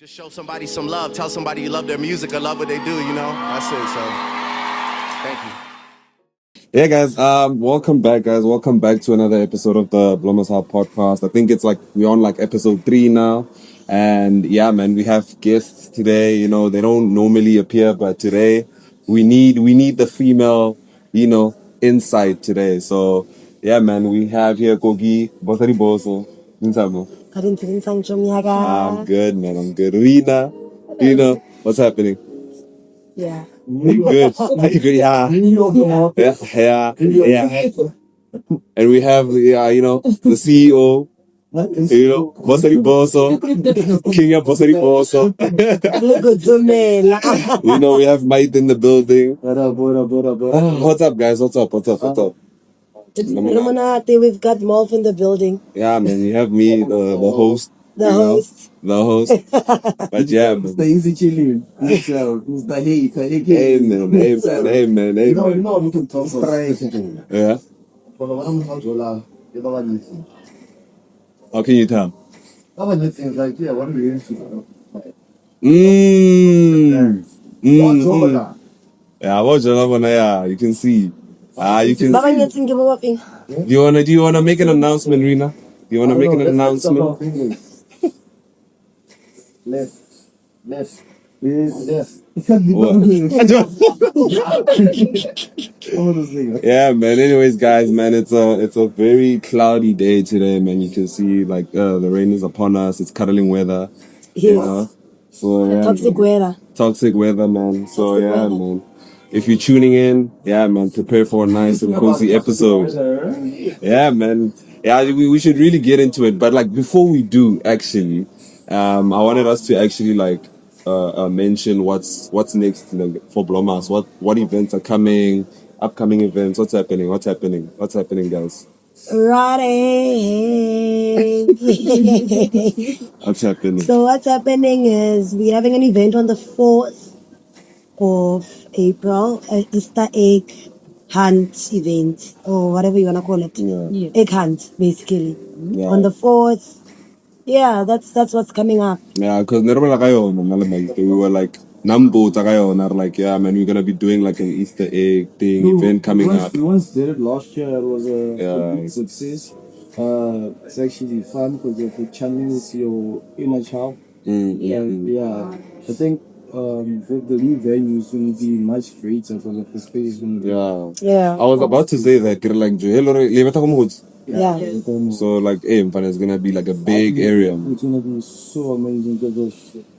Just show somebody some love. Tell somebody you love their music or love what they do, you know? That's it. So, thank you. Yeah, guys. Welcome back, guys. Welcome back to another episode of the BlomasHub podcast. I think it's like we're on like episode 3 now, and yeah, man, we have guests today. You know, they don't normally appear, but today we need the female, insight today. So yeah, man, we have here Kogi Bosari Boso. I'm good, man. I'm good. Rina, what's happening? Yeah. Good. Yeah. Yeah. And we have the CEO, Bosari Boso, King of Bosari Boso. We have Mike in the building. What's up, guys? What's up? We've got Molf in the building. Yeah, man. You have me, the host. The host. But yeah, man. The easy chilling. Who's the hate? Amen. You can talk Yeah. How can you tell? Like, yeah, what are we into? Yeah, you can see. You can see. Do you wanna make an announcement, Rina? Do you wanna make an announcement? Left. Yeah, man. Anyways, guys, man, it's a very cloudy day today, man. You can see like the rain is upon us. It's cuddling weather. Yes. You know? So yeah, Toxic weather. Toxic weather, man. So yeah, man. If you're tuning in, yeah, man, prepare for a nice and cozy episode. Yeah, man. Yeah, we should really get into it. But like before we do, actually, I wanted us to actually like mention what's next for Blomas. What events are coming? Upcoming events. What's happening, guys? Running. What's happening? So what's happening is we're having an event on the 4th of April, an Easter egg hunt event, or whatever you want to call it. Yeah. Egg hunt, basically. Yeah. On the 4th. Yeah, that's what's coming up. Yeah, because we were like like, yeah, man, we're gonna be doing like an Easter egg event coming up. We once did it last year. It was a Yeah. success. It's actually fun because it channels your inner child. Yeah. I think the new venue is going to be much greater because of the space. Yeah. I was about to say that, like, Yeah. so like, it's gonna be like a big area. It's going to be so amazing because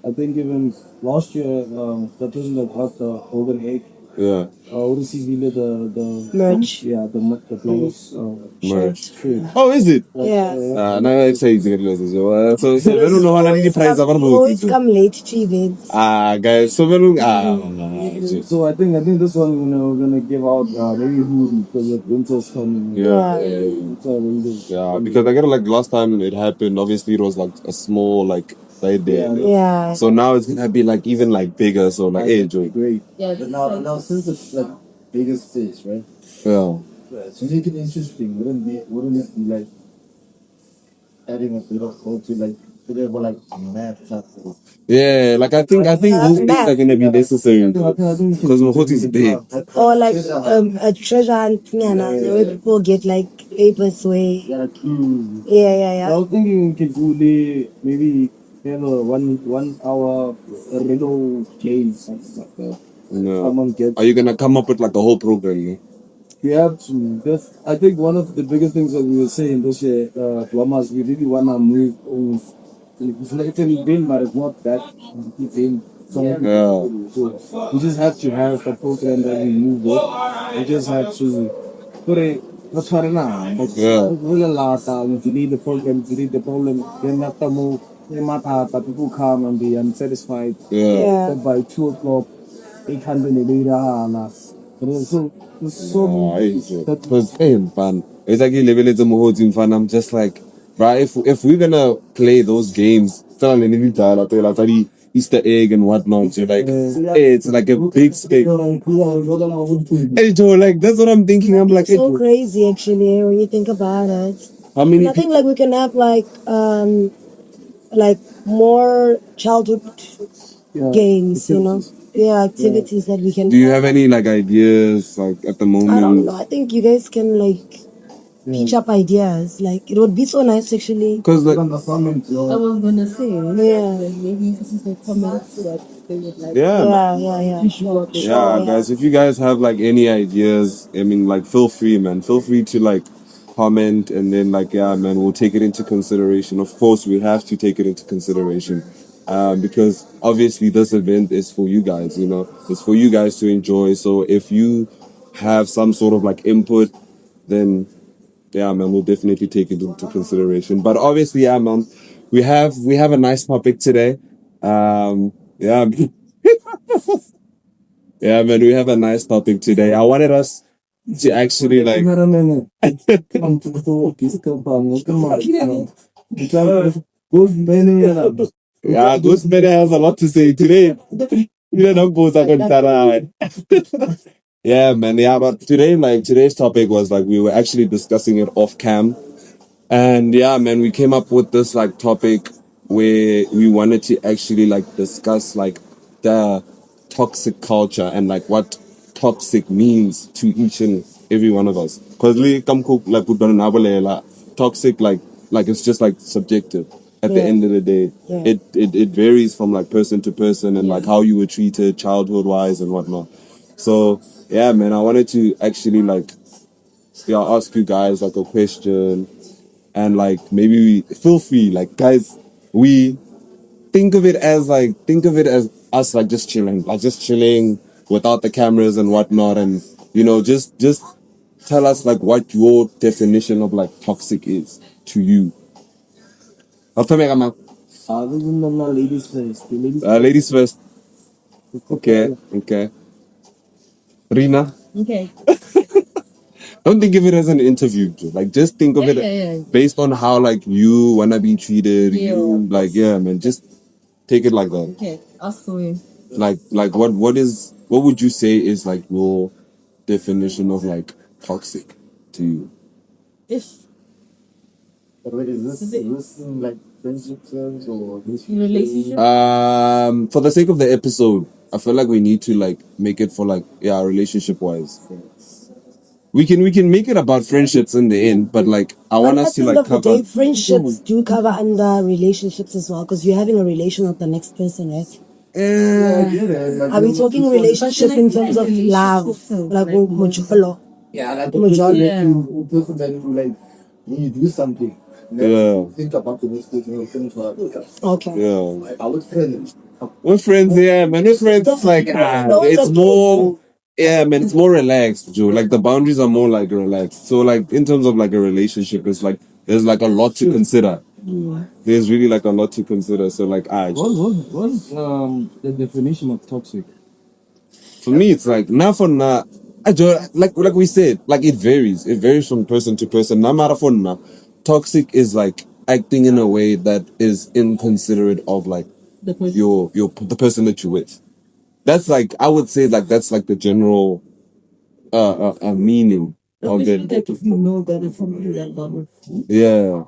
I think even last year, the person that got the golden egg, Yeah. the Merch. Yeah, the Blomas Merch. shirt. Oh, is it? Yeah. Now it's easy. So I don't know how many prize Always come late to events. guys. So So I think this one we're gonna give out maybe hoodie because the winter's coming. yeah. Yeah. Because I get like last time it happened, obviously it was like a small like side there. Yeah. So now it's gonna be like even like bigger. So like, enjoy. Great. Yeah. But now since it's like bigger space, right? Yeah. To make it interesting, wouldn't it be like adding a bit of culture, like like a map platform? Yeah, like I think those things are gonna be necessary because Mahoti is big. Or like a treasure hunt, where people get like papers way. Yeah. I was thinking we could do maybe have a 1 hour riddle game, something like that. Someone gets. Are you gonna come up with like a whole program? We have to. I think one of the biggest things that we were saying this year, Blomas, we really wanna move on. It's an event, but it's not that event. So we just have to have a program that we move with. We just have to put it. That's what it is. We're we need the program, we need the problem. Then after move, people come and be unsatisfied. Yeah. By 2 o'clock, 800 so because fun. It's like fun. I'm just like, right, if we're gonna play those games, Easter egg and whatnot, you're like, it's like a big space. Hey Joe, like that's what I'm thinking. I'm like, so crazy actually when you think about it. How many? I think like we can have like like more childhood games, you know. Yeah, activities that we can. Do you have any like ideas like at the moment? I don't know. I think you guys can like pitch up ideas. Like it would be so nice actually. Because like, On the comments, I was gonna say, Yeah. maybe this is the comments that they would like. yeah, Sure. guys, if you guys have like any ideas, I mean, like, feel free, man. Feel free to like comment, and then like, yeah, man, we'll take it into consideration. Of course, we have to take it into consideration, because obviously this event is for you guys. You know, it's for you guys to enjoy. So if you have some sort of like input, then yeah, man, we'll definitely take it into consideration. But obviously, yeah, man, we have a nice topic today. Yeah. Yeah, man, we have a nice topic today. I wanted us to actually like. Yeah, Ghostman has a lot to say today. You know, both are gonna start out. Yeah, man. Yeah, but today, like, today's topic was like we were actually discussing it off cam, and yeah, man, we came up with this like topic where we wanted to actually like discuss like the toxic culture and like what toxic means to each and every one of us. Cause toxic like it's just like subjective. At the end of the day, it varies from like person to person and like how you were treated childhood wise and whatnot. So yeah, man, I wanted to actually like ask you guys like a question, and like maybe we feel free, like, guys, we think of it as us like just chilling without the cameras and whatnot, and you know, just tell us like what your definition of like toxic is to you. Ladies first. Ladies first. Okay. Rina, Okay. don't think of it as an interview, Joe. Like, just think of it based on how like you wanna be treated. You like, yeah, man, just take it like that. Okay. Ask away. Like what would you say is like your definition of like toxic to you? If Is this in like friendship terms or relationship, For the sake of the episode, I feel like we need to like make it for like, yeah, relationship wise. We can make it about friendships in the end, but like I want us to At the like end of the cover. day, friendships do cover under relationships as well, because you're having a relation with the next person, right? Are we talking relationship in terms of love, like mujolo? like Mujolo. person that you like when you do something. Yeah. Think about the next person you're going to have. Okay. Yeah. I would friends. With friends, yeah, man. With friends, it's like it's more. Yeah, man, it's more relaxed, Joe. Like the boundaries are more like relaxed. So like in terms of like a relationship, it's like there's like a lot to consider. There's really like a lot to consider. So like What's the definition of toxic? for me, it's like like we said, like it varies. It varies from person to person. Toxic is like acting in a way that is inconsiderate of like the person. the person that you're with. That's like, I would say like that's like the general meaning of it. If you know better from that bubble. Yeah.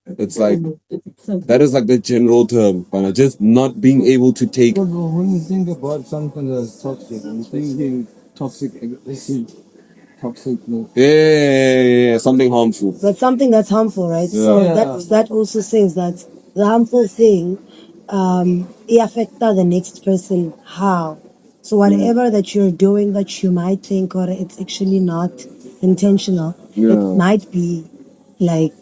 It's like that is like the general term, but just not being able to take. Because when you think about something that's toxic, you're thinking toxic aggressive, toxic. Yeah, something harmful. But something that's harmful, right? So that also says that the harmful thing, it affects the next person. How? So whatever that you're doing that you might think or it's actually not intentional, it might be like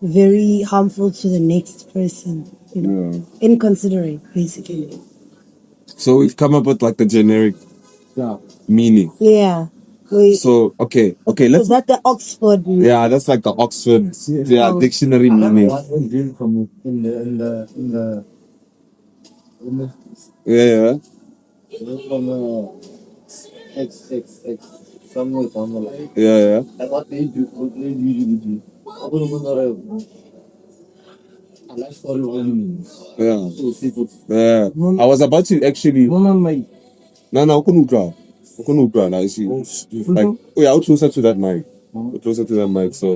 very harmful to the next person, you know, inconsiderate, basically. So we've come up with like the generic meaning. Yeah. So okay, Is that the Oxford? yeah, that's like the Oxford dictionary meaning. What we did from in the Yeah. from X somewhere like Yeah. and what they usually do. I like story Yeah. so seafood. Yeah. I was about to actually. My No, I couldn't draw. Like, see, like, oh yeah, I'll closer to that mic. Closer to that mic. So,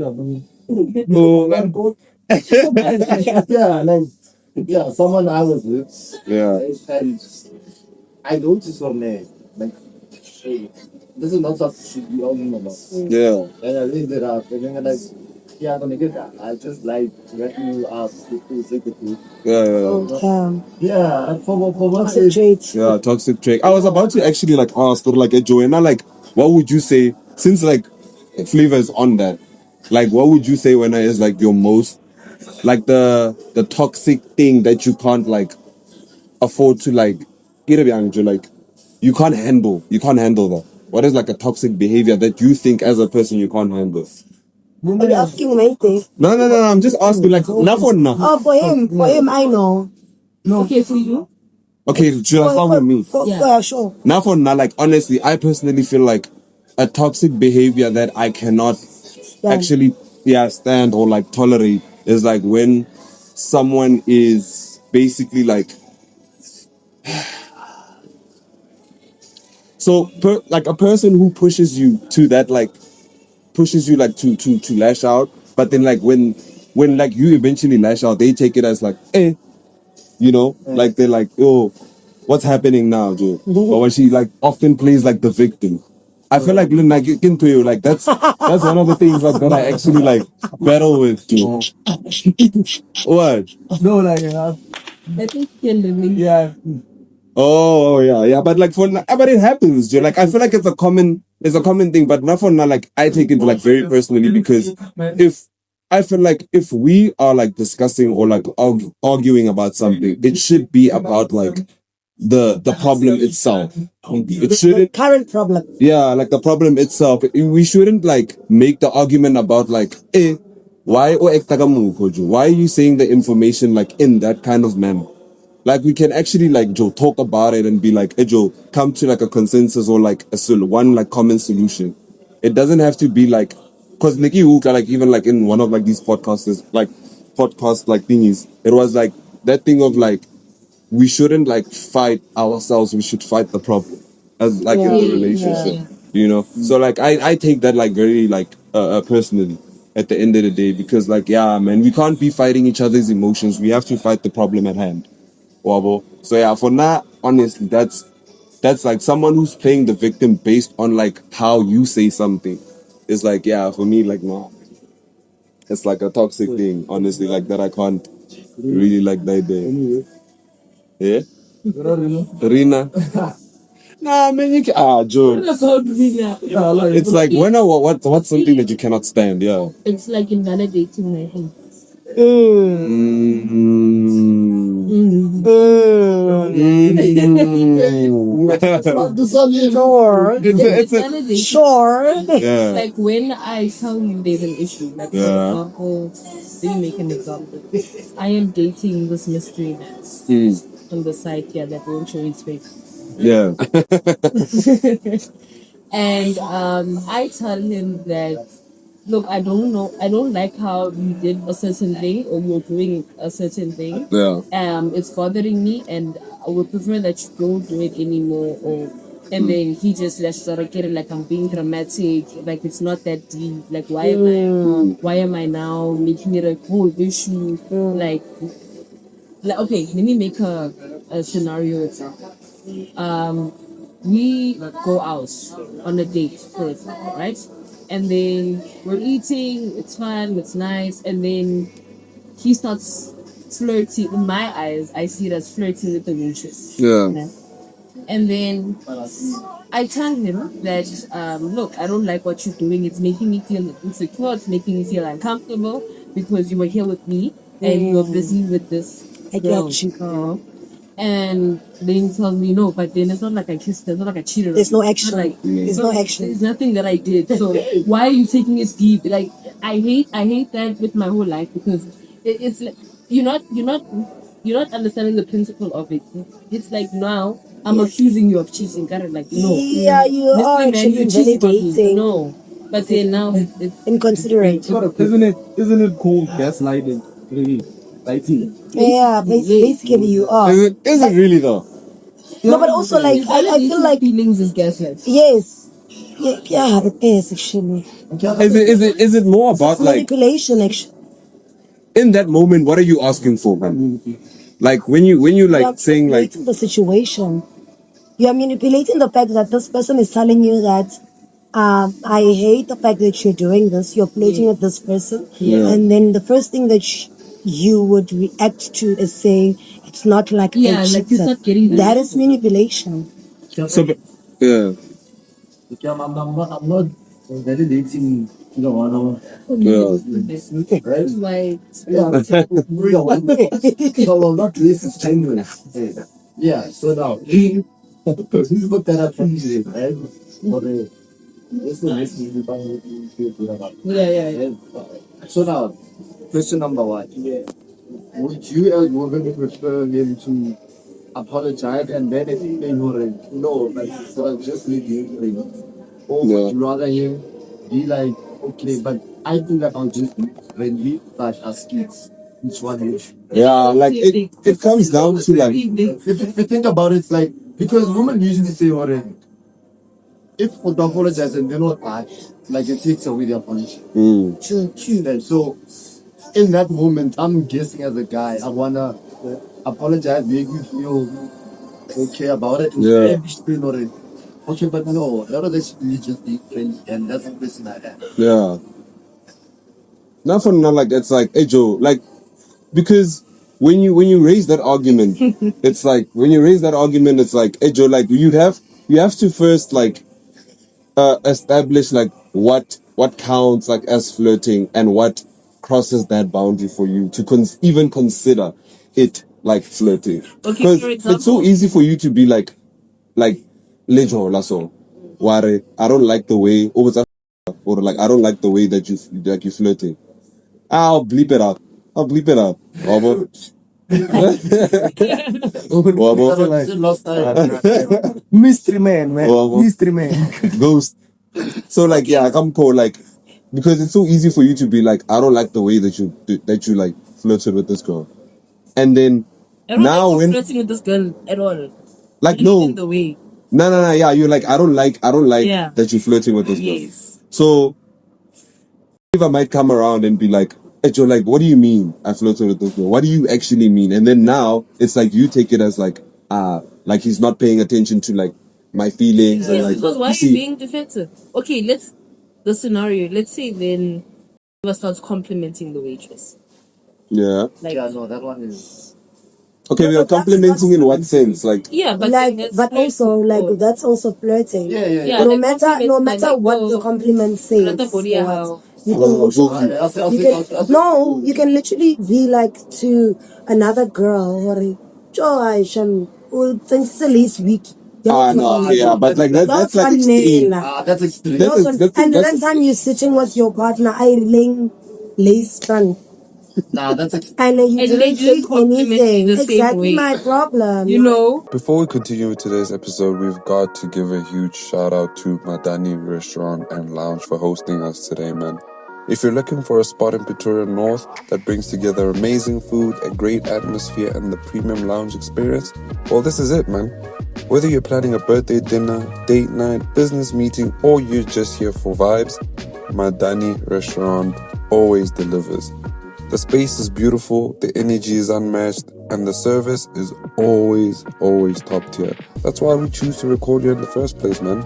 yeah, like Yeah, someone I was with, Yeah. and I noticed from there, like, hey, this is not something should be arguing about. Yeah. And I raised it up, and then I'm like, yeah, I'm gonna get that. I just like let you ask if you say the truth. Yeah. Yeah, for what Toxic traits. Yeah, toxic trait. I was about to actually like ask or like a Joanna, like, what would you say since like Flavor is on that? Like, what would you say when I is like your most like the toxic thing that you can't like afford to like get a like you can't handle that. What is like a toxic behavior that you think as a person you can't handle? Are you asking me, Dave? No. I'm just asking like now for now. Oh, for him, I know. Okay, for you. Okay, should I start with me? Yeah, sure. Now for now, like honestly, I personally feel like a toxic behavior that I cannot actually stand or like tolerate is like when someone is basically like like a person who pushes you to that like pushes you like to lash out, but then like when like you eventually lash out, they take it as like like they're like, oh, what's happening now, Joe? But when she like often plays like the victim, I feel like like into you, like that's one of the things like that I actually like battle with, Joe. What? No, like, I think yeah. Oh yeah, but like but it happens, Joe. Like I feel like it's a common thing, but not for now. Like I take it like very personally because if I feel like if we are like discussing or like arguing about something, it should be about like the problem itself. It shouldn't Current problem. yeah, like the problem itself. We shouldn't like make the argument about like why why are you saying the information like in that kind of manner? Like we can actually like Joe talk about it and be like, hey Joe, come to like a consensus or like one like common solution. It doesn't have to be like, cause like you like even like in one of like these podcast like thingies, it was like that thing of like we shouldn't like fight ourselves. We should fight the problem as like in the relationship, So like I take that like very like personally at the end of the day because like yeah man, we can't be fighting each other's emotions. We have to fight the problem at hand. Wabo. So yeah, for now, honestly, that's like someone who's playing the victim based on like how you say something. It's like yeah, for me, like no, it's like a toxic thing. Honestly, like that I can't really like that there. Yeah, Rina. Nah, man, you can Joe. It's like when what's something that you cannot stand? Yeah. It's like invalidating my home. Sure. Yeah. Like when I tell you there's an issue, like for example, let me make an example. I am dating this mystery man on the side here that won't show his face. Yeah. And I tell him that, look, I don't like how you did a certain thing or you're doing a certain thing. Yeah. It's bothering me, and I would prefer that you don't do it anymore. And then he just lashes out at it like I'm being dramatic, like it's not that deep. Like why am I now making it a whole issue? Like okay, let me make a scenario example. We go out on a date, for example, right? And then we're eating, it's fun, it's nice, and then he starts flirting. In my eyes, I see it as flirting with the waitress. Yeah. And then I tell him that, look, I don't like what you're doing. It's making me feel insecure. It's making me feel uncomfortable because you were here with me and you're busy with this girl. And then he tells me no, but then it's not like I kissed her, it's not like I cheated. There's no action. Like, There's no action. There's nothing that I did. So why are you taking it deep? Like I hate that with my whole life because it's like you're not understanding the principle of it. It's like now I'm accusing you of cheating. Kind of like no. Yeah, you are actually validating. No, but then now it's inconsiderate. Isn't it called gaslighting? Really? Lighting. Yeah, basically you are. Is it really though? No, but also like I feel like feelings is gaslight. yes, yeah, it is actually. Is it more about it's manipulation? Actually, in that moment, what are you asking for, man? Like when you You like are saying like, manipulating the situation. You are manipulating the fact that this person is telling you that I hate the fact that you're doing this. You're flirting with this person, Yeah. and then the first thing that you would react to is saying it's not like Yeah, I like he's cheated. not getting the That is manipulation. so, yeah, I'm not validating, yeah. right? Like, So, well, not racist, genuine. Yeah, so now, you put that up from today, right? For the, this is yeah. So now, question number one. Would you as woman prefer him to apologize and then if he ignorant? No, like, so just leave you. Or would you rather him be like, okay, but I think that I'll just be friendly, but ask kids. Which one is? Yeah, like it comes down to like, If you think about it, it's like, because women usually say already, if they apologize and they're not bad, like it takes away their apology. And so, in that moment, I'm guessing as a guy, I wanna apologize, make you feel okay about it. Yeah. Already. Okay, but no, that was actually just being friendly, and that's the person I am. yeah. Not for not like it's like, hey Joe, like because when you raise that argument, it's like it's like, hey Joe, like you have to first like establish like what counts like as flirting and what crosses that boundary for you to even consider it like flirting. Okay, for Because it's so easy for you to be like lejo lasso, ware, I don't like the way or like I don't like the way that you're flirting. I'll bleep it out. Wabo. Wabo. Lost time. Mystery man, man. Well, Mystery man. Ghost. So like yeah, come call like because it's so easy for you to be like, I don't like the way that you like flirted with this girl, and then I don't now like when flirting with this girl at all. like Not no even the way. no yeah, you're like I don't like Yeah. that you're flirting with this girl. Yes. So if I might come around and be like, hey, Joe, like what do you mean I flirted with this girl? What do you actually mean? And then now it's like you take it as like like he's not paying attention to like my feelings and Yes, like because why are see, you being defensive? Okay, let's say then he starts complimenting the waitress. yeah. Like, Yeah, no, that one is. Okay, we are complimenting in what sense? Like yeah, but Like, then that's but also flirting. like that's also flirting. Yeah, No like matter compliments, like, what oh, the compliment says, another body, or how- what, you can no, you can literally be like to another girl or Joe Aisha, who thinks it's the least week. no, yeah, but like that's like extreme. That's extreme. And the next time you're sitting with your partner, I laying lace front. That's extreme. And you And didn't they say just compliment you anything. the same Exactly way. my problem. You know? Before we continue with today's episode, we've got to give a huge shout out to Madani Restaurant and Lounge for hosting us today, man. If you're looking for a spot in Pretoria North that brings together amazing food, a great atmosphere, and the premium lounge experience, well, this is it, man. Whether you're planning a birthday dinner, date night, business meeting, or you're just here for vibes, Madani Restaurant always delivers. The space is beautiful, the energy is unmatched, and the service is always top tier. That's why we choose to record you in the first place, man.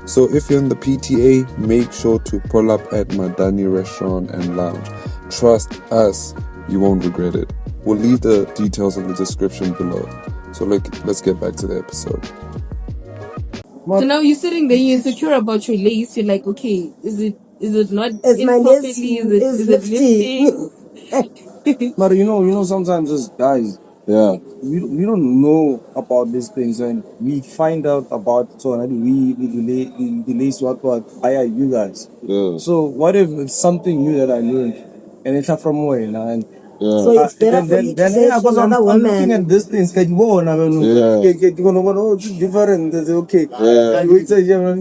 So if you're in the PTA, make sure to pull up at Madani Restaurant and Lounge. Trust us, you won't regret it. We'll leave the details in the description below. So let's get back to the episode. So now you're sitting there, you're insecure about your lace. You're like, okay, is it not Is my improperly? lace Is it lifting? But you know, sometimes as guys, Yeah. we don't know about these things, and we find out about so and we release what via you guys. Yeah. So what if it's something new that I learned, and it's not from where now, and So it's better for you to say to because another I'm looking woman. at this thing, it's like, whoa, and I mean, Yeah. you're gonna go, oh, it's different. It's okay. Yeah.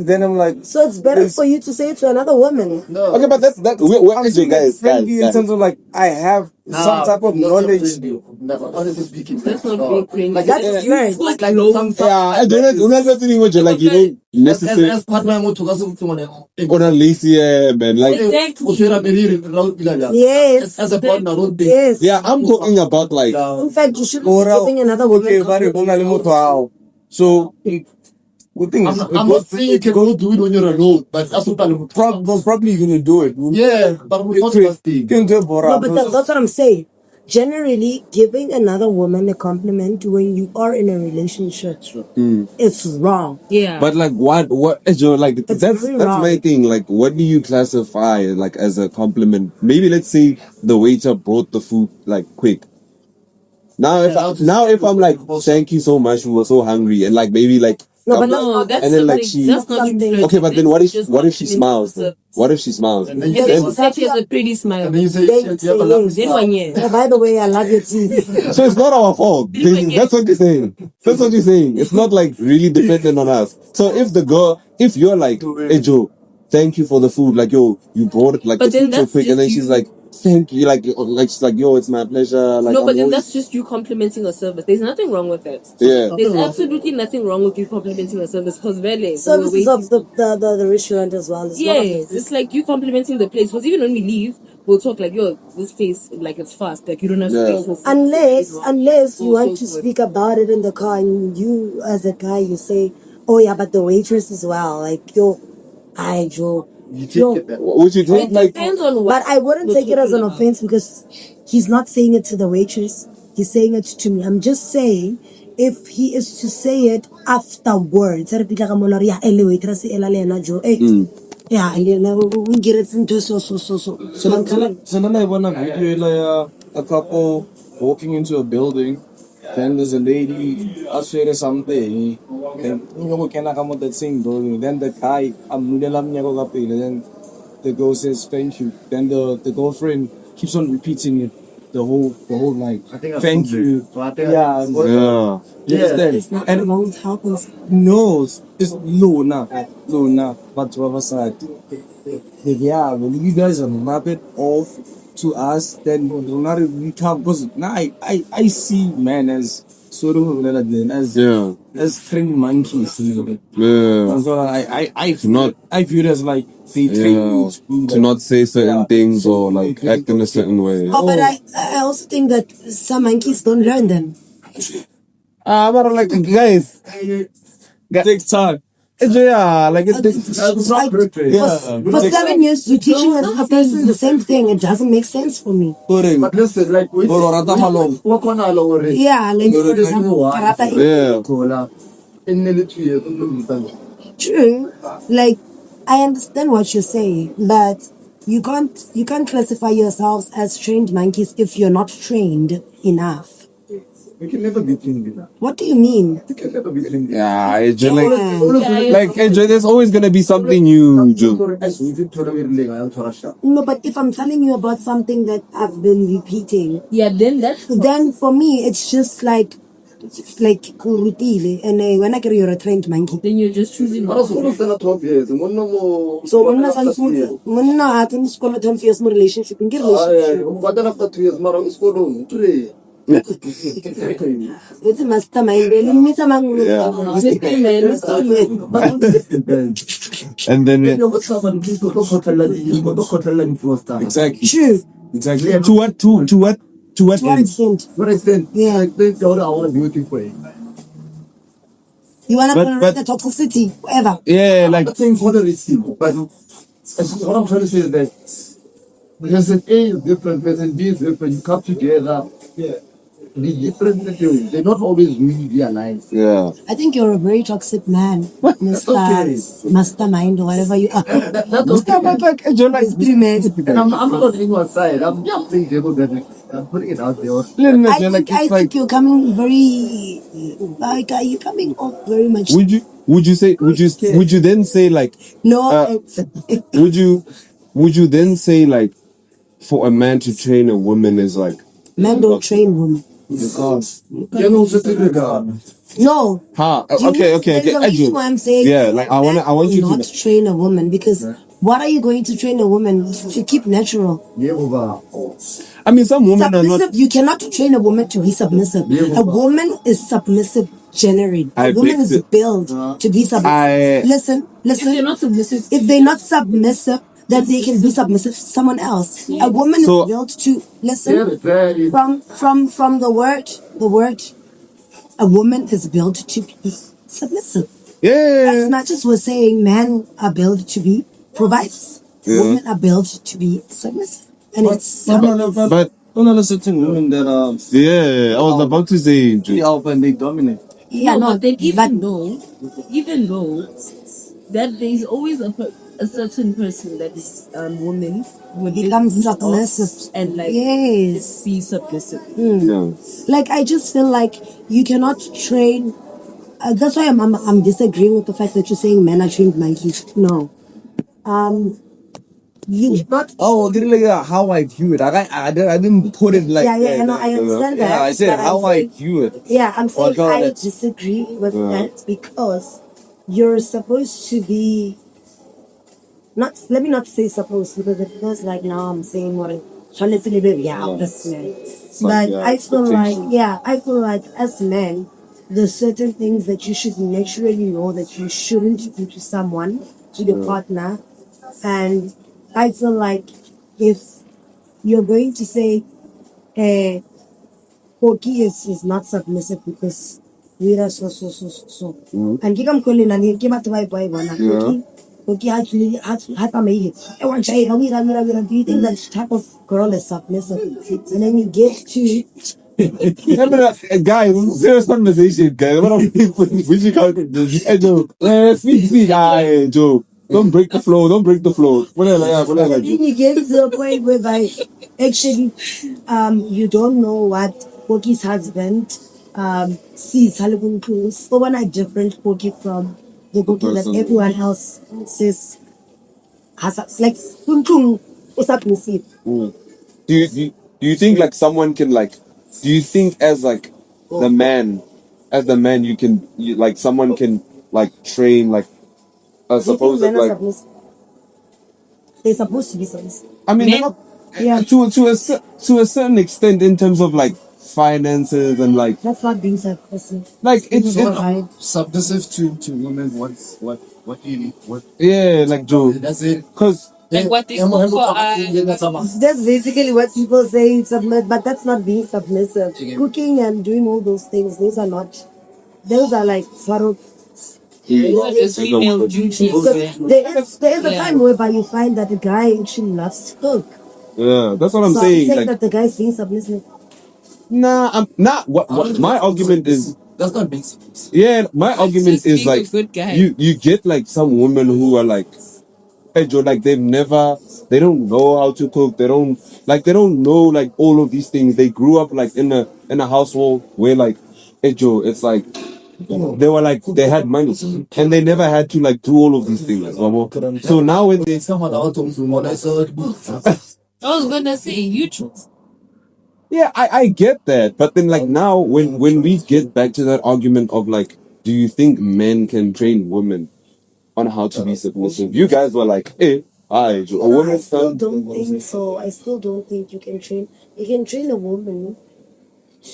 Then I'm like, So it's better for you to say it to another woman. Okay, but that's where is your guys? friendly in terms of like I have some type of knowledge. Honestly speaking, That's not being cringy. Like, That's yeah, right. like some I don't know like you don't necessarily as partner mo to kaso someone on a lazy man like Yes. as a partner don't think Yes. yeah I'm talking about like In fact, you should be Ora, giving another woman okay, very compliments. so good thing is, I'm not saying you can go do it when you're alone, but that's what I'm most probably gonna do it. yeah, but we not first thing. Can do it, Bora. No, but that's what I'm saying. Generally, giving another woman a compliment when you are in a relationship, it's wrong. Yeah. but like what Joe, like that's very wrong. my thing, like what do you classify like as a compliment? Maybe let's say the waiter brought the food like quick. Now if I'm like thank you so much, we were so hungry, and like maybe like No, but No, that's and then like something- she that's not something- okay, but then what if Just she smiles? complimenting What if she smiles? And then you And say, then she said she has a pretty smile. and then you say, Then you say have a yes. Then one year. Oh, by the way, I love your teeth. So it's not our fault. That's what you're saying. That's what you're saying. It's not like really dependent on us. So if you're like, hey Joe, thank you for the food. Like, yo, you brought it like But the then food so that's quick, and then just she's you. like, thank you. Like she's like, yo, it's my pleasure. Like, No, but I'm then always- that's just you complimenting a service. There's nothing wrong with that. Yeah. There's absolutely nothing wrong with you complimenting a service because really, Services of the restaurant as well. It's not of yes, the- it's like you complimenting the place. Because even when we leave, we'll talk like, yo, this place, like it's fast. Like you don't have to Yeah. pay for food. Unless you want to So speak about it in the car and you as a guy you say, oh yeah, but the waitress as well, like yo, hi Joe. you Yo, take it back. Would you take It like? depends on what. but I wouldn't we're take it as an talking about. offense because he's not saying it to the waitress. He's saying it to me. I'm just saying if he is to say it afterwards. Yeah, ele waitress, ela le ena Joe. Yeah, we get it into so. So then I want a video like a couple walking into a building. Then there's a lady, I swear there's something. Then you know can I come out that same building? Then the guy, then the girl says thank you. Then the girlfriend keeps on repeating it the whole night. I think I Thank told you. So I think Yeah, Yeah. yes. And won't help us. no, it's no, but what was that? Yeah, when you guys are map it off to us, then we can't, because now I see man as sort of Yeah. as trained monkeys. Yeah. So I Not- I view it as like they train Yeah. you To not say certain things or like act in a certain way. Oh, but I also think that some monkeys don't learn them. But like guys, it takes time. yeah, like it takes. it's not perfect. For 7 years, you're teaching a person the same thing. It doesn't make sense for me. But listen, like we walk on along already. Yeah, like for example, karata. Yeah. In nearly 2 years, True. Like I understand what you're saying, but you can't classify yourselves as trained monkeys if you're not trained enough. we can never be clean enough. What do you mean? We can never be clean enough. Yeah, it's just Yeah. like there's always gonna be something new, Joe. As we did tolerate I'll try to shut. No, but if I'm telling you about something that I've been repeating, Yeah, then that's then for me it's just like kurutile. And when I get you're a trained monkey. then you're just choosing. But also, we're still 12 years. And one more. So monna at in school 10 years more relationship in relationship. But then after 2 years, Mara is going today. It's mastermind. Me samang And then Exactly. True. Exactly. to what To what end? extent? What I said, Yeah. I think I want to do it for you. You wanna But- tolerate the toxicity, whatever. Yeah, like I'm not saying for the receipt, but what I'm trying to say is that person A is different, person B is different, you come together. Yeah. The different things, they're not always really realized. yeah. I think you're a very toxic man, Mr. Okay. Mastermind or whatever you are. That's okay. Like Joe, like Three men. And I'm not on anyone's side. I'm just playing devil that I'm putting it out there. I think you're coming very like you're coming off very much. would you then say like No, would you then say like for a man to train a woman is like men don't train women. You know, so to the God. No. ha Do you okay know- there's a reason Adrian. why I'm saying Yeah, like I want men you will not to train a woman because What are you going to train a woman to keep natural? I mean, some women are not. Submissive, you cannot train a woman to be submissive. A woman is submissive generally. I A woman beg is to- built to be submissive. Listen. If they're not submissive, If they're not submissive, then they can be submissive to someone else. A woman So- is built to listen. From the word, a woman is built to be submissive. Yeah. As much as we're saying men are built to be providers, women are built to be submissive. And it's But don't know certain women that are yeah, I was about to say, the alpha and they dominate. yeah, no, but then but even though that there's always a certain person that is woman would becomes submissive. and like Yes. be submissive. yeah. Like I just feel like you cannot train. That's why I'm disagreeing with the fact that you're saying men are trained monkeys. No, you not. Oh, literally how I view it. I didn't put it like Yeah, that. I know, I understand that. Yeah, I said but I'm how I saying- view it. Yeah, I'm saying God, I that's- disagree with that because you're supposed to be. Not let me not say supposed because it feels like now I'm saying what this man. But yeah, I feel like as men, there's certain things that you should naturally know that you shouldn't do to someone, to your partner. And I feel like if you're going to say Koki is not submissive because we are so. And give them calling and give out to my boy one. Koki actually had a made it. I want to say, do you think that type of girl is submissive? And then you get to Guys, serious conversation, guys. What are we should count this? Hey, Joe. Sweet, Joe. Don't break the flow. Whatever. then you get to a point whereby actually you don't know what Koki's husband sees Halagunkus. But when I different Koki from the Koki that everyone else says has like Kuntung is submissive. Do you think like someone can like? Do you think as like the man like someone can like train like Do you think suppose men that are like submissive? They're supposed to be submissive. I mean Men- not, Yeah. to a certain extent in terms of like finances and like That's not being submissive. it's Right. Submissive to women. What do you need? What? yeah like Joe That's it. because Like what they call for That's basically what people say submit, but that's not being submissive. Cooking and doing all those things, those are like sort of. just female duties. There is a time whereby you find that the guy actually loves to cook. yeah that's what I'm So saying I'm saying like that the guy's being submissive. nah I'm not what my argument is That's not being submissive. yeah my argument just is being a like good guy. you get like some women who are like hey Joe, like they don't know how to cook. They don't know like all of these things. They grew up like in a household where like hey Joe, it's like they were like they had money and they never had to like do all of these things. So now when they I was gonna say you choose. yeah, I get that, but then like now when we get back to that argument of like, do you think men can train women on how to be submissive? You guys were like, hey, a I woman still can. don't think so. I still don't think you can train. You can train a woman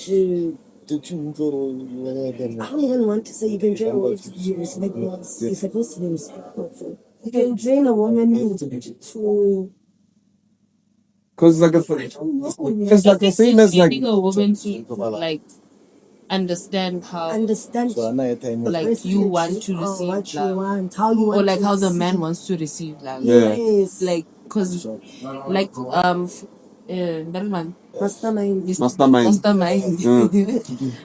to. I don't even want to say you can train a woman to be respectful. You're supposed to be respectful. You can train a woman to. Cause like it's like the same as like Training a woman to like understand how Understand like you want to receive what you love, want, how you want or like to how the receive. man wants to receive love. Yeah. Yes. Like cause like that man Mastermind. mastermind.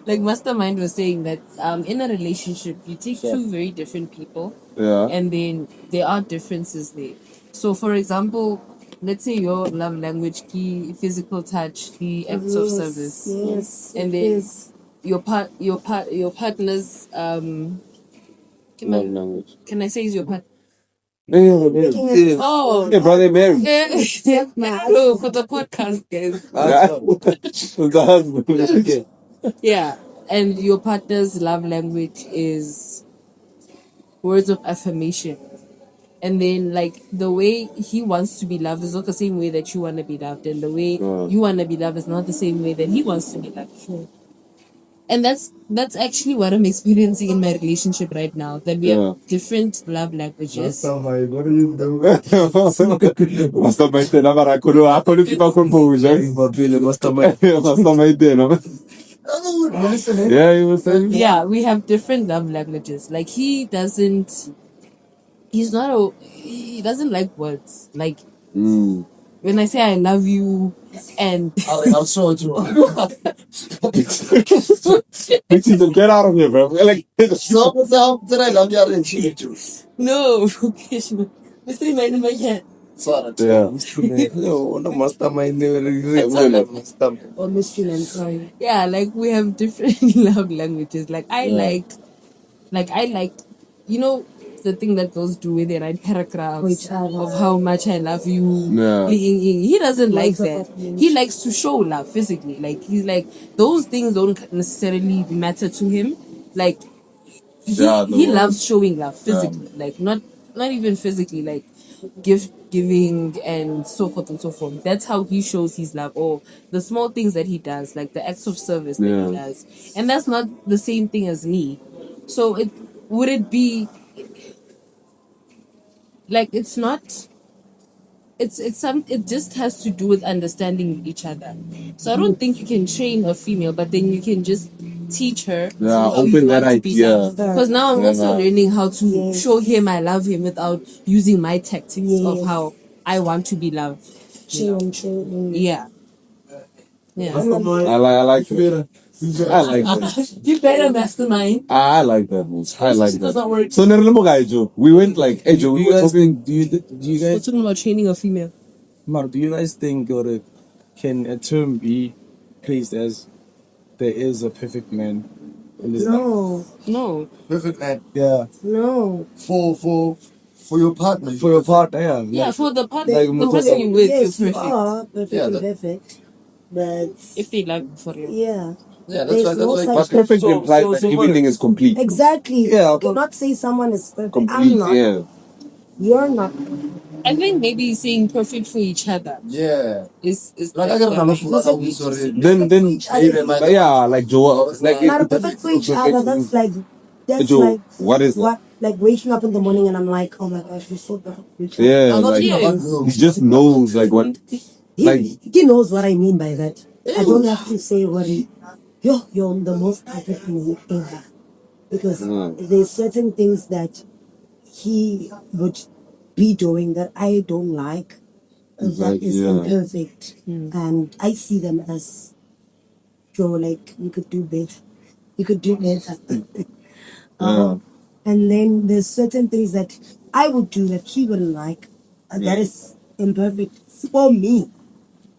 like mastermind was saying that in a relationship you take two very different people Yeah. and then there are differences there. So for example, let's say your love language key physical touch key acts of service, Yes. and then your partner's Love language. can I say is your partner? Yeah. Oh, Yeah, brother Mary. no, for the podcast, guys. The husband. Yeah, and your partner's love language is words of affirmation, And then, like, the way he wants to be loved is not the same way that you want to be loved. And the way you want to be loved is not the same way that he wants to be loved. And that's actually what I'm experiencing in my relationship right now. That we have different love languages. Mastermind tena mara ako kipa composure. Mastermind tena. Yeah, you were saying? Yeah, we have different love languages. Like he doesn't like words. Like when I say I love you and I'll show it to you. Get out of here, bro. Like, So, did I love you and she did you? no, Mr. Reminder my cat. yeah. No mastermind. Or mystery man, sorry. Yeah, like we have different love languages. Like I like, you know, the thing that goes through with it, right? Paragraphs of how much I love you. Yeah. He doesn't like that. He likes to show love physically. Like he's like those things don't necessarily matter to him. Like he loves showing love physically. Like not even physically. Like gift giving and so forth and so forth. That's how he shows his love, or the small things that he does, like the acts of service that he does. And that's not the same thing as me. So it be like it's not it just has to do with understanding each other. So I don't think you can train a female, but then you can just teach her open that idea. because now I'm also learning how to show him I love him without using my tactics of how I want to be loved. True. Yeah. I like it. I like that. You better mastermind. I like that. I like that. So, Joe, we went like, hey, Joe, we were talking. Do you We're guys, talking about training a female. Mar, do you guys think or can a term be placed as there is a perfect man in this life? No. Perfect man. Yeah. No. For your partner. For your partner, yeah. Yeah, for the partner, Like, the person you with, Yes, you're you perfect. are perfect. But If they love you for real. yeah. Yeah, There's that's no right. such But perfect So- implies so- that so everything is complete. Exactly. Yeah, You cannot say someone is perfect. Complete, I'm not. yeah. You're not. I think maybe saying perfect for each other Yeah. is Like I got another sorry. Then, but yeah, like Joe, like, Not perfect for each other. That's Joe, like what is that? what, like waking up in the morning and I'm like, oh my gosh, you're so perfect for each other. Yeah, I'm not like, even about he girls. just knows, like, what, like, He knows what I mean by that. I don't have to say what you're the most perfect man ever. Because there's certain things that he would be doing that I don't like. That is imperfect. And I see them as like you could do better. You could do better. And then there's certain things that I would do that he wouldn't like. That is imperfect for me.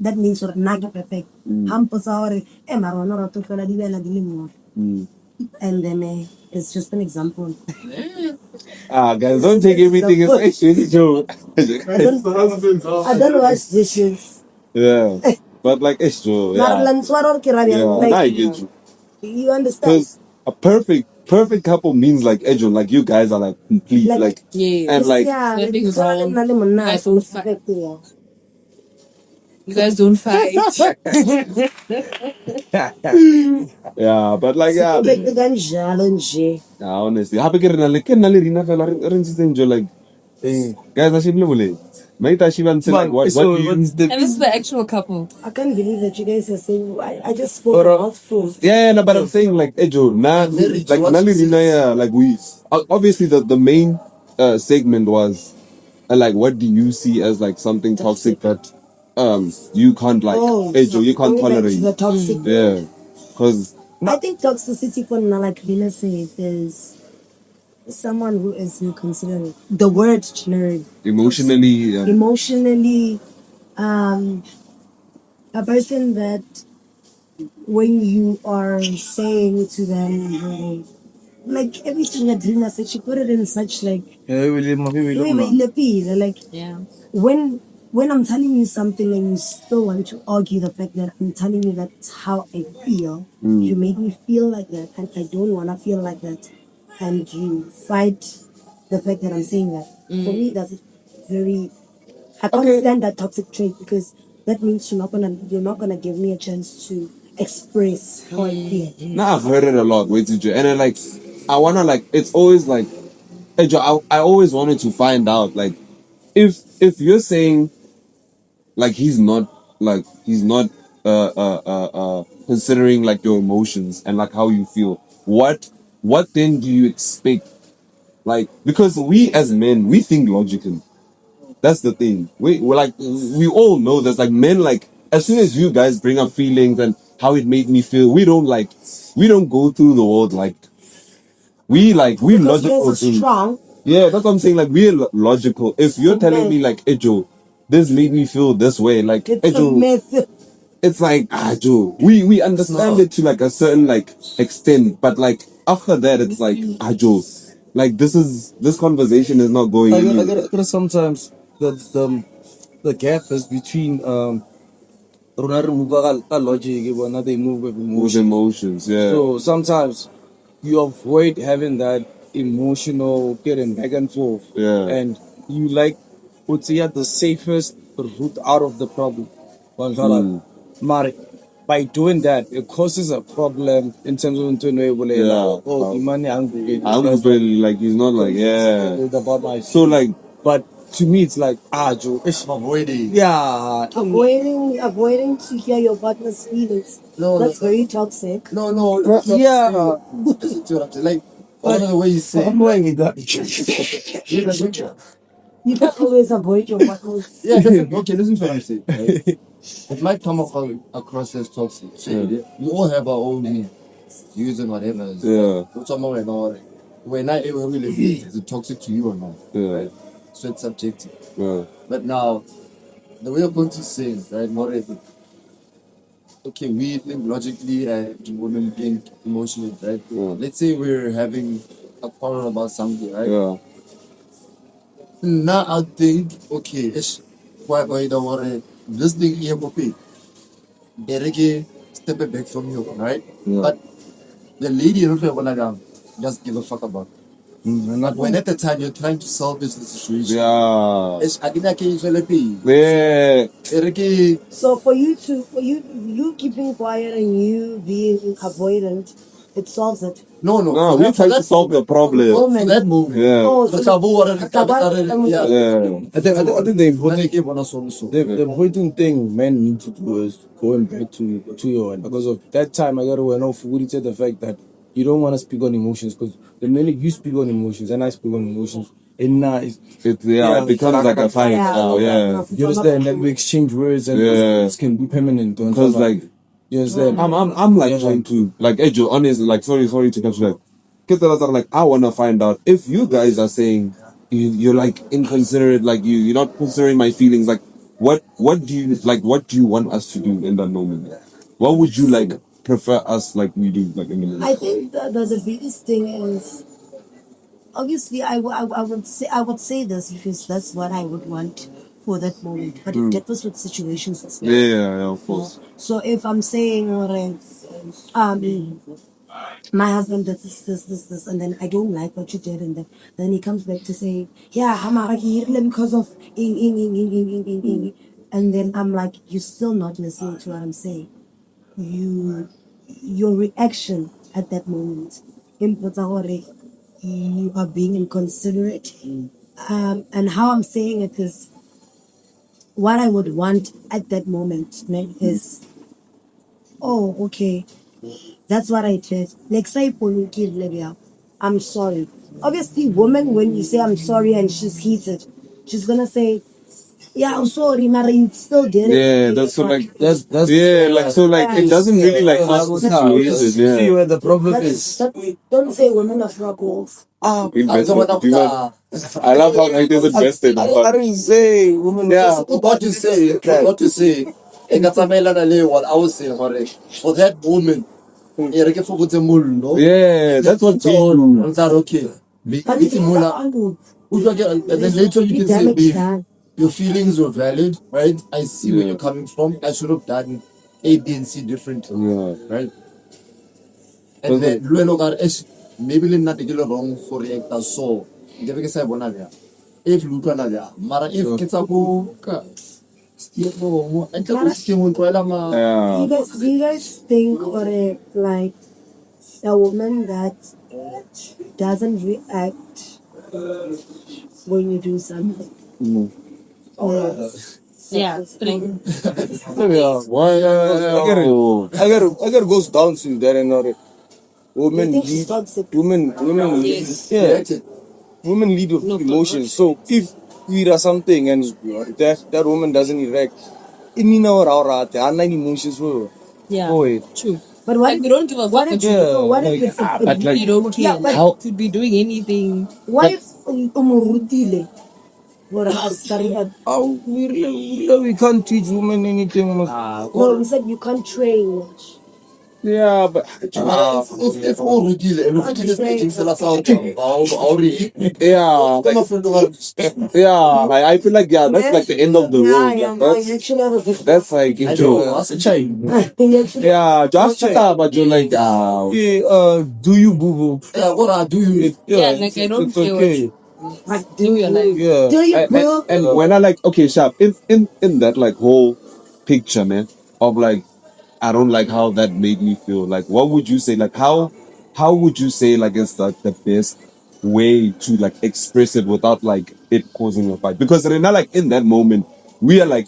That means you're not perfect. And then it's just an example. guys, don't take everything as actually Joe. I don't wash dishes. Yeah, but like, it's Joe, yeah. Like, I get you. you understand? Because a perfect couple means like Edjon, like you guys are like complete, like, Yeah. and like, yeah, nothing it's wrong. not I don't fight. perfect, yeah. You guys don't fight. yeah, but like, yeah, Perfect kanjalo nje. honestly, happy ke na le rina fela re ntshitseng jo, like, guys, I should believe. Mate, I should say like, what do you? And this is the actual couple. I can't believe that you guys are saying. I just spoke about food. Yeah, no, but I'm saying like, Edjo, like, na le rina, yeah, like we, obviously the main segment was, like, what do you see as like something toxic that you can't like, Edjo, you can't going back to tolerate. the toxic. Yeah, because I think toxicity for Nana, like Lina said, is someone who is considered the word generic. emotionally, Emotionally, a person that when you are saying to them, like everything that Lina said, she put it in such like, like Yeah. when I'm telling you something and you still want to argue the fact that I'm telling you that's how I feel, you make me feel like that, and I don't want to feel like that, and you fight the fact that I'm saying that. For me, that's very. I can't stand that toxic trait because that means you're not gonna give me a chance to express how I feel. Now I've heard it a lot, wait to and then like I wanna like it's always like hey Joe, I always wanted to find out like if you're saying like he's not considering like your emotions and like how you feel, what then do you expect? Like because we as men we think logically. That's the thing. We're like we all know that like men like as soon as you guys bring up feelings and how it made me feel, we don't go through the world like we Because you guys logical. are strong. Yeah, that's what I'm saying. Like we're logical. If you're telling me like, hey Joe, this made me feel this way, like hey It's a Joe, myth. it's like Joe, we understand it to like a certain like extent, but like after that it's like Joe, like this conversation is not going anywhere. I gotta sometimes the gap is between rona re move ka logic but they move with With emotion. emotions, yeah. So sometimes you avoid having that emotional getting back and forth. Yeah. And you like would say the safest route out of the problem. But by doing that, it causes a problem in terms of money hungry. I'm really like he's not like About my so like but to me it's like Joe, it's Avoiding. yeah. Avoiding to hear your partner's feelings. No, That's very toxic. No, no. Yeah. Listen to what I'm saying. Like, all the way you say. I'm going with that. You can't always avoid your partner's. Yeah, listen to what I'm saying. Right? It might come across as toxic. We all have our own views and whatever. Yeah. When I ever really is it toxic to you or not? Yeah. Right? So it's subjective. Yeah. But now, the way I'm going to say it, right, more okay, we think logically and women think emotionally, right? Yeah. Let's say we're having a quarrel about something, right? Yeah. Now I think, okay, why don't worry, this thing here will be. Derek, step it back from you, right? Yeah. But the lady just give a fuck about. But when at the time you're trying to salvage the situation, Yeah. I think I can usually be. Yeah. Derek, So for you keeping quiet and you being avoidant, it solves it. no, We try to solve the problem. For that movie. Yeah. Oh, The so taboo or the yeah. Yeah. I think the important Give on us also. the important thing men need to do is going back to your end because of that time I gotta know for the fact that you don't want to speak on emotions because the minute you speak on emotions and I speak on emotions, It becomes like a fight now. Yeah. you understand that we exchange words and it can be permanent. Because like you understand? I'm like trying to like Ejo, honestly, like sorry to catch you like I wanna find out if you guys are saying you're like inconsiderate, like you're not considering my feelings, like what do you want us to do in that moment? What would you like prefer us like we do like in the moment? I think the biggest thing is obviously I would say this because that's what I would want for that moment, but it differs with situations as well. Yeah, of course. So if I'm saying my husband did this, and then I don't like what you did, and then he comes back to say, yeah, I'm here because of and then I'm like, you're still not listening to what I'm saying. Your reaction at that moment, you are being inconsiderate. And how I'm saying it is, what I would want at that moment is, oh, okay, that's what I did. Like, say, I'm sorry. Obviously, woman, when you say I'm sorry and she's heated, she's gonna say, yeah, I'm sorry, Mara, you still did it. Yeah, that's so like That's like so like it doesn't really like see where the problem is. Don't say women are struggles. I love how like this invested. I didn't say women. Yeah, what you say. And that's what I was saying, for that woman, Yeah, that's what people. Okay. And then later you can say, babe, your feelings were valid, right? I see where you're coming from. I should have done A, B, and C differently, right? And then maybe I'm not wrong for react as so. Nka be ke sa e bona bjang. If le utlwana bjang. Mara if ke tsa ko ka skemo, a ntle ko skemo tlwaela ma. Do you guys think or like a woman that doesn't react when you do something? Yeah, straight. Yeah, why? I get it goes down to that and all. Women You think she's lead. toxic? Women lead. Yes. Yeah, women lead with emotions. So if we do something and that woman doesn't react, it means our emotions were. Yeah. Oh, True. But what Like, we don't give a fuck if, about you. what if it's but like, You don't care. Yeah, but- Like, could be doing anything. what if umurutile? Or sorry, oh, we can't teach women anything. no, we said you can't train. yeah, but If o rutile, and o fitile speaking sela sa o re. yeah, Come on, friend of yeah. Like, I feel like that's like the end of the road. Yeah, Like, that's actually, that's like I Joe. know, as a child. Yeah, just but you're like Do you boo boo? What I do you? Yeah, like, I don't it's care what okay. you do your life. Yeah. Do you bro? and when I like okay, sharp in that like whole picture, man, of like I don't like how that made me feel. Like, what would you say? Like, how would you say like it's like the best way to like express it without like it causing a fight? Because they're not like in that moment we are like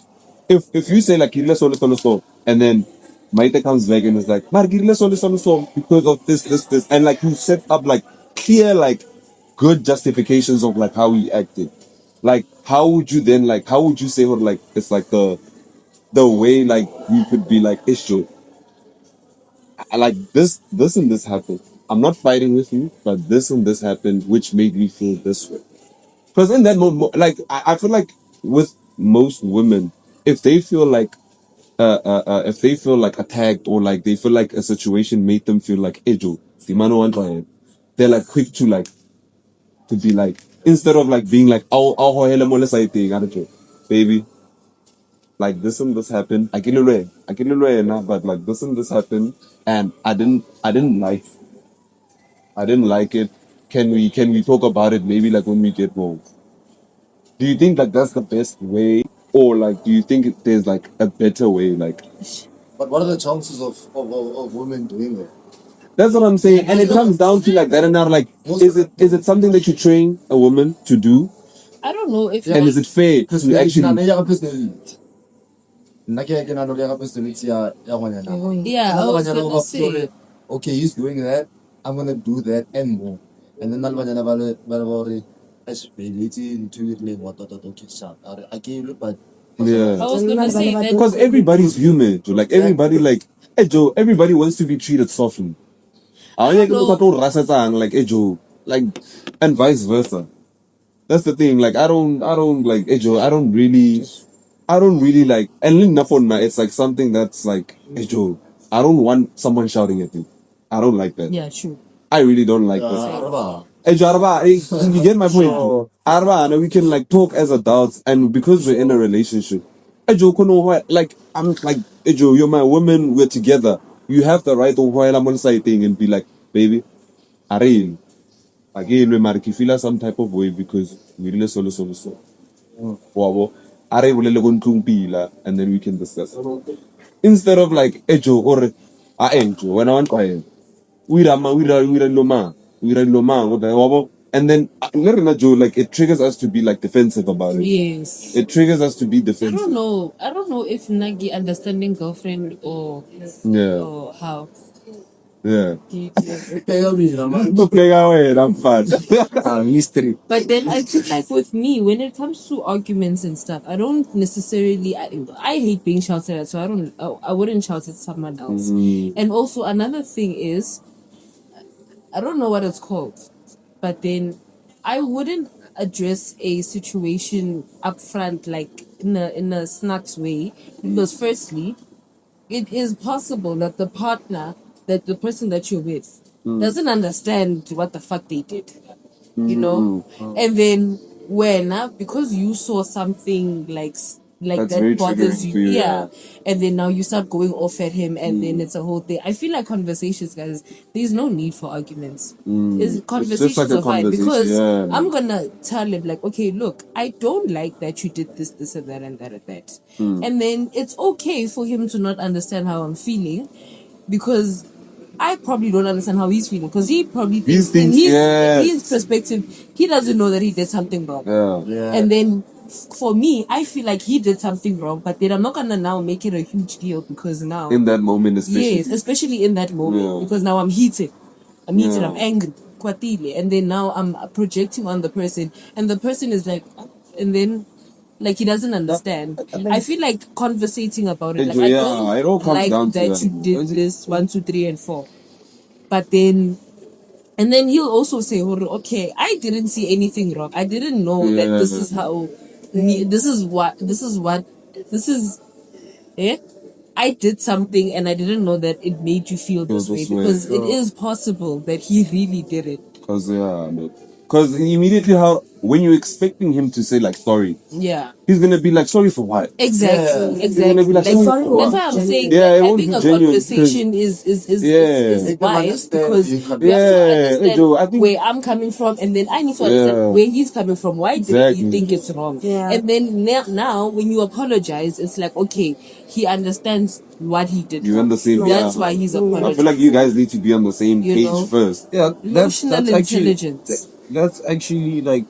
if you say like "Kirile solo," and then Maite comes back and is like "Mar kirile solo," because of this and like you set up like clear like good justifications of like how he acted. Like how would you then like how would you say what like it's like the way like you could be like issue like this and this happened. I'm not fighting with you, but this and this happened which made me feel this way. Because in that moment like I feel like with most women, if they feel like if they feel like attacked or like they feel like a situation made them feel like ejo, the man who want they're like quick to be like instead of like being like oh hela mo le side thing, baby, like this and this happened. I can but like this and this happened and I didn't like it. Can we talk about it maybe like when we get home? Do you think like that's the best way? Or like do you think there's like a better way? Like But what are the chances of women doing it? that's what I'm saying. And it comes down to like that and now like is it something that you train a woman to do? I don't know if And is it fair to actually personality ya ngwanyana. Yeah, I was gonna say. Okay, he's doing that. I'm gonna do that and more. And then nalibanyana bale esibeliti to it what okay shot. I gave you but yeah. I was gonna say that Because everybody's human, Joe. Like everybody, like hey Joe, everybody wants to be treated softly. I don't know. like hey Joe, like and vice versa. That's the thing. Like I don't like hey Joe. I don't really like. And enough on my, it's like something that's like hey Joe. I don't want someone shouting at me. I don't like that. Yeah, true. I really don't like that. Hey Joe, Arba, hey, you get my point. Arba, and we can like talk as adults, and because we're in a relationship. Hey Joe, like I'm like hey Joe, you're my woman. We're together. You have the right to while I'm on side thing and be like, baby, Ariel. Again, we might feel some type of way because we really solo. Wabo, Ariel will let go into pila, and then we can discuss. Instead of like, hey Joe, or I ain't Joe, when I want quiet. We loma, wabo. And then Joe, like it triggers us to be like defensive about it. Yes. It triggers us to be I defensive. don't know. I don't know if Nagi understanding girlfriend or how. Yeah. Do Play away, I'm fun. Mystery. But then I feel like with me, when it comes to arguments and stuff, I don't necessarily. I hate being shouted at, so I wouldn't shout at someone else. And also another thing is, I don't know what it's called, but then I wouldn't address a situation up front like in a snacks way, because firstly, it is possible that the person that you're with doesn't understand what the fuck they did, you know. And then because you saw something like like That's very that bothers triggering you. for you, Yeah. And then now you start going off at him, and then it's a whole thing. I feel like conversations, guys, there's no need for arguments. Conversations a are fine conversation, because yeah. I'm gonna tell him like, okay, look, I don't like that you did this, this, and that, and that, and that. And then it's okay for him to not understand how I'm feeling, because I probably don't understand how he's feeling, because he probably thinks in his perspective, he doesn't know that he did something wrong. Yeah. And then for me, I feel like he did something wrong, but then I'm not gonna now make it a huge deal, because now In that moment, especially. yes, especially in that moment, because now I'm heated, I'm angry, kwatile, and then now I'm projecting on the person, and the person is like, and then like he doesn't understand. I feel like conversating about it. Like I don't it all comes like down to that that. you did this 1, 2, 3, and 4, but then. And then he'll also say, okay, I didn't see anything wrong. I didn't know that this is how, this is, eh? I did something and I didn't know that it made you feel this way, because it is possible that he really did it. Because immediately when you're expecting him to say like sorry, Yeah. he's gonna be like sorry for what? Exactly. He's gonna be like, sorry That's for what? why I'm saying Yeah, that it won't having be a genuine, conversation is wise, because we have to understand Joe, I think- where I'm coming from, and then I need to understand where he's coming from. Why did he think it's wrong? Yeah. And then now when you apologize, it's like, okay, he understands what he did. You're on the same. That's why he's I apologizing. feel like you guys need to be on the same You page know? first. Yeah, Emotional intelligence. That's actually like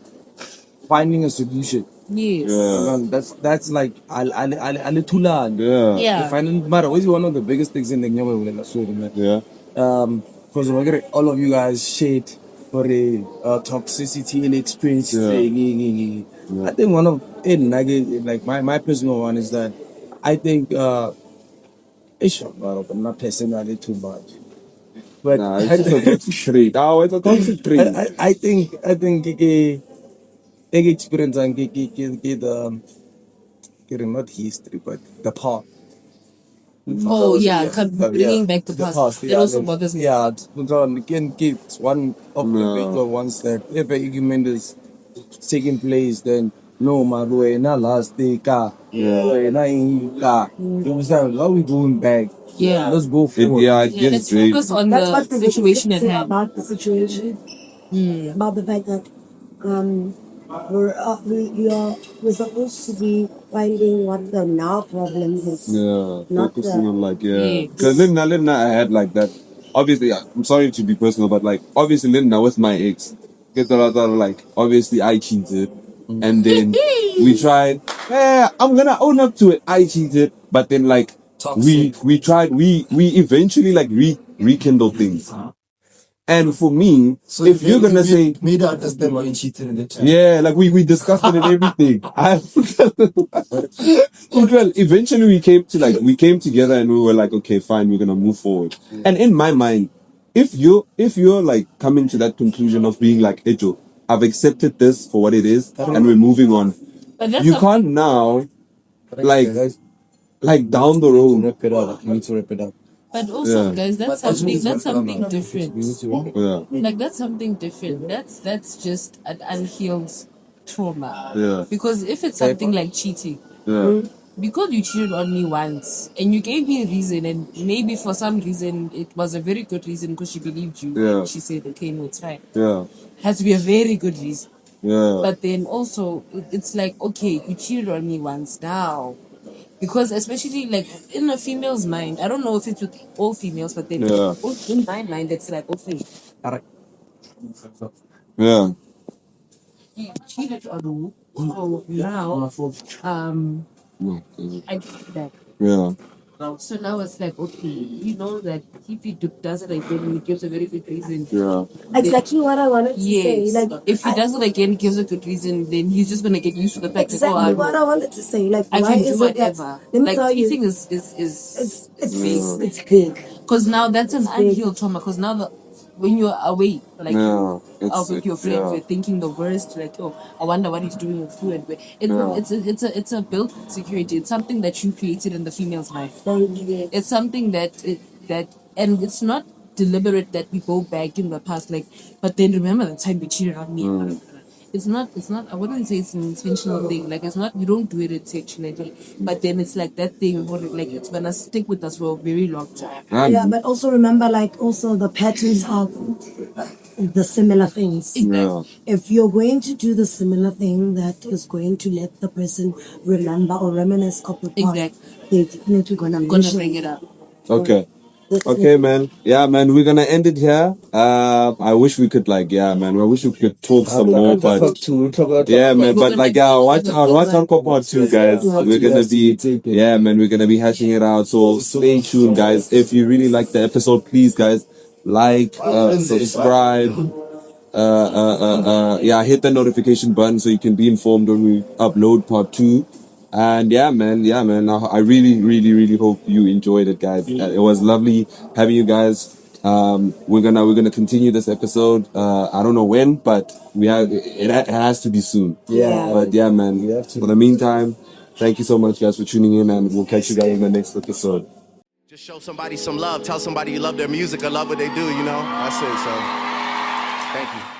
finding a solution. Yes. That's like alitulan. Yeah. Finding matter is one of the biggest things in the man. Yeah. Because all of you guys shade for the toxicity and experience. I think one of it, like my personal one is that I think it's not personally too much. But Nah, it's a toxic trait. Oh, it's a toxic trait. I think experience and the not history but the past. Oh yeah, bringing back the past. It also bothers me. Yeah, it's one of the bigger ones that if an argument is taking place, then no, my boy, not last day, car. Yeah, not in car. You understand? How we going back? Yeah. Let's go forward. Let's focus on That's the what the situation at say hand. about the situation, about the fact that we're supposed to be finding what the now problem is. Not Focusing the, on like Yes. because Linda, I had like that. Obviously, I'm sorry to be personal, but like obviously Linda with my ex, get that like obviously I cheated, and then we tried. Yeah, I'm gonna own up to it. I cheated, but then like we tried. We eventually like rekindled things. And for me, So if you're gonna say, me to understand why you cheated in the chat. yeah, like we discussed it and everything. Well, eventually we came together and we were like, okay, fine, we're gonna move forward. And in my mind, if you're like coming to that conclusion of being like, Ejo, I've accepted this for what it is and we're moving on. But that's You can't now like down the road. Wrap it up. We need to wrap it up. But also, guys, that's something different. Yeah. Like that's something different. That's just an unhealed trauma. Yeah. Because if it's something like cheating, because you cheated on me once and you gave me a reason, and maybe for some reason it was a very good reason because she believed you. Yeah. And she said, okay, no, it's right. Yeah. Has to be a very good reason. Yeah. But then also, it's like, okay, you cheated on me once now. Because especially like in a female's mind, I don't know if it's with all females, but then in my mind, it's like, okay, Yeah. you cheated on me, so now, I take it back. Yeah. So now it's like, okay, you know that if he does it again, he gives a very good reason. Yeah. exactly what I wanted to say. Yes. Like, If he does it again, gives a good reason, then he's just gonna get used to the fact exactly that what I wanted to say. Like, I why can do is it that? whatever. Let me Like tell you, cheating is it's big. because now that's an unhealed trauma. Because now when you're away, like out with your friends, you're thinking the worst. Like, oh, I wonder what he's doing with you. And it's a built security. It's something that you created in the female's mind. It's something that and it's not deliberate that we go back in the past. Like, but then remember the time you cheated on me. it's not, I wouldn't say it's an intentional thing. Like, it's not, you don't do it intentionally, but then it's like that thing where like it's gonna stick with us for a very long time. Yeah, but also remember, like, also the patterns of the similar things. Yeah. If you're going to do the similar thing that is going to let the person remember or reminisce of the past, Exactly. they're definitely gonna Gonna mention bring it up. Okay. That's Okay, it. man. Yeah, man. We're gonna end it here. I wish we could, like, yeah, man. I wish we could talk some more, but yeah, man. But like, yeah, watch out for part 2, guys. We're gonna be, yeah, man. We're gonna be hashing it out. So stay tuned, guys. If you really like the episode, please, guys, like, subscribe. Yeah, hit the notification button so you can be informed when we upload part 2. And yeah, man. I really, really, really hope you enjoyed it, guys. It was lovely having you guys. We're gonna continue this episode. I don't know when, but it has to be soon. Yeah. But yeah, man. For the meantime, thank you so much, guys, for tuning in, and we'll catch you guys in the next episode. Just show somebody some love. Tell somebody you love their music or love what they do, you know? That's it, so thank you.